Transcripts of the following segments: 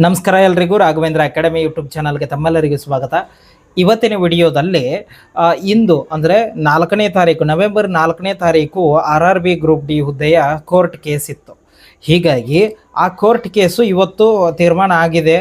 ನಮಸ್ಕಾರ ಎಲ್ರಿಗೂ Raghavendra academy YouTube ಚಾನಲ್ಗೆ ತಮ್ಮೆಲ್ಲರಿಗೂ ಸ್ವಾಗತ. ಇವತ್ತಿನ ವಿಡಿಯೋದಲ್ಲಿ ಇಂದು ಅಂದರೆ 4ನೇ ತಾರೀಕು ನವೆಂಬರ್ 4ನೇ ತಾರೀಕು RRB ಗ್ರೂಪ್ ಡಿ ಹುದ್ದೆಯ ಕೋರ್ಟ್ ಕೇಸ್ ಇತ್ತು. ಹೀಗಾಗಿ ಆ ಕೋರ್ಟ್ ಕೇಸು ಇವತ್ತು ತೀರ್ಮಾನ ಆಗಿದೆ.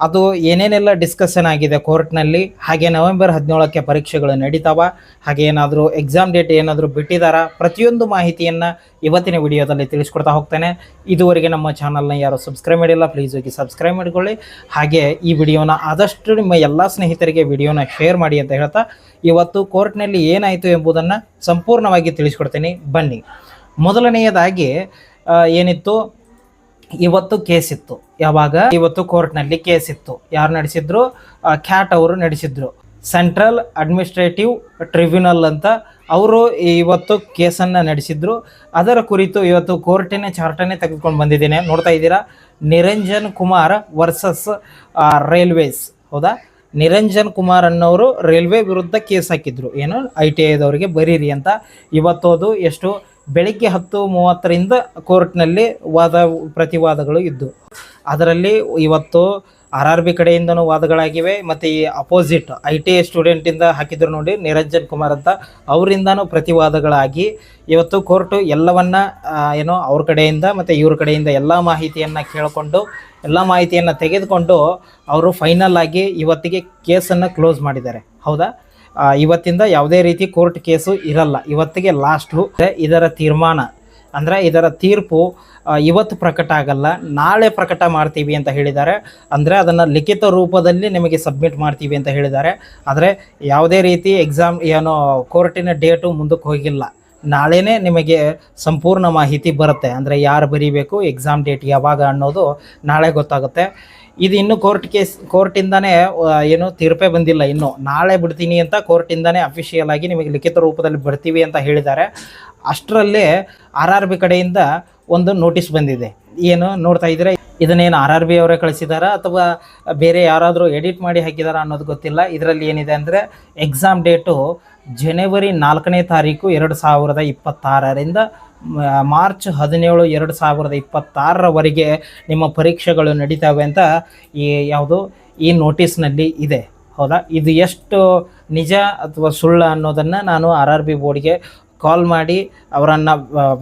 ಅದು ಏನೇನೆಲ್ಲ ಡಿಸ್ಕಷನ್ ಆಗಿದೆ ಕೋರ್ಟ್ನಲ್ಲಿ, ಹಾಗೆ ನವೆಂಬರ್ 17ಕ್ಕೆ ಪರೀಕ್ಷೆಗಳು ನಡೀತಾವ, ಹಾಗೆ ಏನಾದರೂ ಎಕ್ಸಾಮ್ ಡೇಟ್ ಏನಾದರೂ ಬಿಟ್ಟಿದ್ದಾರಾ, ಪ್ರತಿಯೊಂದು ಮಾಹಿತಿಯನ್ನು ಇವತ್ತಿನ ವಿಡಿಯೋದಲ್ಲಿ ತಿಳಿಸ್ಕೊಡ್ತಾ ಹೋಗ್ತೇನೆ. ಇದುವರೆಗೆ ನಮ್ಮ ಚಾನಲ್ನ ಯಾರು ಸಬ್ಸ್ಕ್ರೈಬ್ ಮಾಡಿಲ್ಲ ಪ್ಲೀಸ್ ಹೋಗಿ ಸಬ್ಸ್ಕ್ರೈಬ್ ಮಾಡಿಕೊಳ್ಳಿ. ಹಾಗೆ ಈ ವಿಡಿಯೋನ ಆದಷ್ಟು ನಿಮ್ಮ ಎಲ್ಲ ಸ್ನೇಹಿತರಿಗೆ ವಿಡಿಯೋನ ಶೇರ್ ಮಾಡಿ ಅಂತ ಹೇಳ್ತಾ ಇವತ್ತು ಕೋರ್ಟ್ನಲ್ಲಿ ಏನಾಯಿತು ಎಂಬುದನ್ನು ಸಂಪೂರ್ಣವಾಗಿ ತಿಳಿಸ್ಕೊಡ್ತೀನಿ. ಬನ್ನಿ. ಮೊದಲನೆಯದಾಗಿ ಏನಿತ್ತು, ಇವತ್ತು ಕೇಸ್ ಇತ್ತು. ಯಾವಾಗ? ಇವತ್ತು ಕೋರ್ಟ್ನಲ್ಲಿ ಕೇಸ್ ಇತ್ತು. ಯಾರು ನಡೆಸಿದ್ರು? ಕ್ಯಾಟ್ ಅವರು ನಡೆಸಿದ್ರು. ಸೆಂಟ್ರಲ್ ಅಡ್ಮಿನಿಸ್ಟ್ರೇಟಿವ್ ಟ್ರಿಬ್ಯುನಲ್ ಅಂತ ಅವರು ಇವತ್ತು ಕೇಸನ್ನು ನಡೆಸಿದ್ರು. ಅದರ ಕುರಿತು ಇವತ್ತು ಕೋರ್ಟಿನ ಚಾರ್ಟನ್ನೇ ತೆಗೆದುಕೊಂಡು ಬಂದಿದ್ದೇನೆ. ನೋಡ್ತಾ ಇದ್ದೀರಾ, ನಿರಂಜನ್ ಕುಮಾರ್ ವರ್ಸಸ್ ರೈಲ್ವೇಸ್. ಹೌದಾ? ನಿರಂಜನ್ ಕುಮಾರ್ ಅನ್ನೋರು ರೈಲ್ವೆ ವಿರುದ್ಧ ಕೇಸ್ ಹಾಕಿದ್ರು, ಏನು ITIದವರಿಗೆ ಬರೀರಿ ಅಂತ. ಇವತ್ತು ಅದು ಎಷ್ಟು ಬೆಳಿಗ್ಗೆ 10:30ರಿಂದ ಕೋರ್ಟ್ನಲ್ಲಿ ಪ್ರತಿವಾದಗಳು ಇದ್ದು, ಅದರಲ್ಲಿ ಇವತ್ತು RRB ಕಡೆಯಿಂದನೂ ವಾದಗಳಾಗಿವೆ, ಮತ್ತು ಈ ಅಪೋಸಿಟ್ ITI ಸ್ಟೂಡೆಂಟಿಂದ ಹಾಕಿದ್ರು ನೋಡಿ ನಿರಂಜನ್ ಕುಮಾರ್ ಅಂತ, ಅವರಿಂದನೂ ಪ್ರತಿವಾದಗಳಾಗಿ ಇವತ್ತು ಕೋರ್ಟು ಎಲ್ಲವನ್ನ ಏನೋ ಅವ್ರ ಕಡೆಯಿಂದ ಮತ್ತು ಇವ್ರ ಕಡೆಯಿಂದ ಎಲ್ಲ ಮಾಹಿತಿಯನ್ನು ಕೇಳಿಕೊಂಡು ಎಲ್ಲ ಮಾಹಿತಿಯನ್ನು ತೆಗೆದುಕೊಂಡು ಅವರು ಫೈನಲ್ ಆಗಿ ಇವತ್ತಿಗೆ ಕೇಸನ್ನು ಕ್ಲೋಸ್ ಮಾಡಿದ್ದಾರೆ. ಹೌದಾ? ಇವತ್ತಿಂದ ಯಾವುದೇ ರೀತಿ ಕೋರ್ಟ್ ಕೇಸು ಇರಲ್ಲ, ಇವತ್ತಿಗೆ ಲಾಸ್ಟು. ಇದರ ತೀರ್ಮಾನ ಅಂದರೆ ಇದರ ತೀರ್ಪು ಇವತ್ತು ಪ್ರಕಟ ಆಗಲ್ಲ, ನಾಳೆ ಪ್ರಕಟ ಮಾಡ್ತೀವಿ ಅಂತ ಹೇಳಿದ್ದಾರೆ. ಅಂದರೆ ಅದನ್ನು ಲಿಖಿತ ರೂಪದಲ್ಲಿ ನಿಮಗೆ ಸಬ್ಮಿಟ್ ಮಾಡ್ತೀವಿ ಅಂತ ಹೇಳಿದ್ದಾರೆ. ಆದರೆ ಯಾವುದೇ ರೀತಿ ಎಕ್ಸಾಮ್ ಏನೋ ಕೋರ್ಟಿನ ಡೇಟು ಮುಂದಕ್ಕೆ ಹೋಗಿಲ್ಲ. ನಾಳೆನೇ ನಿಮಗೆ ಸಂಪೂರ್ಣ ಮಾಹಿತಿ ಬರುತ್ತೆ. ಅಂದರೆ ಯಾರು ಬರೀಬೇಕು, ಎಕ್ಸಾಮ್ ಡೇಟ್ ಯಾವಾಗ ಅನ್ನೋದು ನಾಳೆ ಗೊತ್ತಾಗುತ್ತೆ. ಇದು ಇನ್ನೂ ಕೋರ್ಟಿಂದನೇ ಏನು ತೀರ್ಪೇ ಬಂದಿಲ್ಲ. ಇನ್ನು ನಾಳೆ ಬಿಡ್ತೀನಿ ಅಂತ ಕೋರ್ಟಿಂದನೇ ಅಫಿಷಿಯಲ್ ಆಗಿ ನಿಮಗೆ ಲಿಖಿತ ರೂಪದಲ್ಲಿ ಬರ್ತೀವಿ ಅಂತ ಹೇಳಿದ್ದಾರೆ. ಅಷ್ಟರಲ್ಲೇ RRB ಕಡೆಯಿಂದ ಒಂದು ನೋಟಿಸ್ ಬಂದಿದೆ. ಏನು ನೋಡ್ತಾ ಇದ್ದೀರಾ, ಇದನ್ನೇನು RRB ಅವರೇ ಕಳಿಸಿದಾರಾ ಅಥವಾ ಬೇರೆ ಯಾರಾದರೂ ಎಡಿಟ್ ಮಾಡಿ ಹಾಕಿದಾರಾ ಅನ್ನೋದು ಗೊತ್ತಿಲ್ಲ. ಇದರಲ್ಲಿ ಏನಿದೆ ಅಂದರೆ ಎಕ್ಸಾಮ್ ಡೇಟು ಜನವರಿ 4ನೇ ತಾರೀಕು 2026ರಿಂದ ಮಾರ್ಚ್ 17, 2026ರವರೆಗೆ ನಿಮ್ಮ ಪರೀಕ್ಷೆಗಳು ನಡೀತಾವೆ ಅಂತ ಈ ನೋಟಿಸ್ನಲ್ಲಿ ಇದೆ. ಹೌದಾ? ಇದು ಎಷ್ಟು ನಿಜ ಅಥವಾ ಸುಳ್ಳು ಅನ್ನೋದನ್ನು ನಾನು RRB ಬೋರ್ಡ್ಗೆ ಕಾಲ್ ಮಾಡಿ ಅವರನ್ನು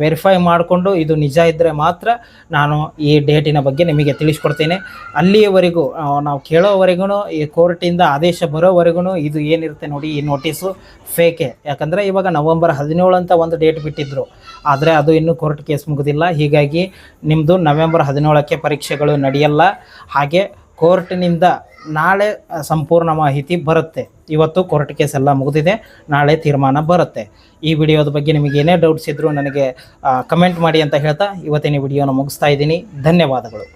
ವೆರಿಫೈ ಮಾಡಿಕೊಂಡು ಇದು ನಿಜ ಇದ್ದರೆ ಮಾತ್ರ ನಾನು ಈ ಡೇಟಿನ ಬಗ್ಗೆ ನಿಮಗೆ ತಿಳಿಸ್ಕೊಡ್ತೇನೆ. ಅಲ್ಲಿಯವರೆಗೂ ನಾವು ಕೇಳೋವರೆಗೂ, ಈ ಕೋರ್ಟಿಂದ ಆದೇಶ ಬರೋವರೆಗೂ ಇದು ಏನಿರುತ್ತೆ ನೋಡಿ, ಈ ನೋಟಿಸು ಫೇಕೆ. ಯಾಕಂದರೆ ಇವಾಗ ನವೆಂಬರ್ 17 ಅಂತ ಒಂದು ಡೇಟ್ ಬಿಟ್ಟಿದ್ದರು, ಆದರೆ ಅದು ಇನ್ನೂ ಕೋರ್ಟ್ ಕೇಸ್ ಮುಗಿದಿಲ್ಲ. ಹೀಗಾಗಿ ನಿಮ್ಮದು ನವೆಂಬರ್ 17ಕ್ಕೆ ಪರೀಕ್ಷೆಗಳು ನಡೆಯಲ್ಲ. ಹಾಗೆ ಕೋರ್ಟಿನಿಂದ ನಾಳೆ ಸಂಪೂರ್ಣ ಮಾಹಿತಿ ಬರುತ್ತೆ. ಇವತ್ತು ಕೋರ್ಟ್ ಕೇಸ್ ಎಲ್ಲ ಮುಗಿದಿದೆ, ನಾಳೆ ತೀರ್ಮಾನ ಬರುತ್ತೆ. ಈ ವಿಡಿಯೋದ ಬಗ್ಗೆ ನಿಮಗೆ ಏನೇ ಡೌಟ್ಸ್ ಇದ್ದರೂ ನನಗೆ ಕಮೆಂಟ್ ಮಾಡಿ ಅಂತ ಹೇಳ್ತಾ ಇವತ್ತಿನ ವಿಡಿಯೋನ ಮುಗಿಸ್ತಾ ಇದ್ದೀನಿ. ಧನ್ಯವಾದಗಳು.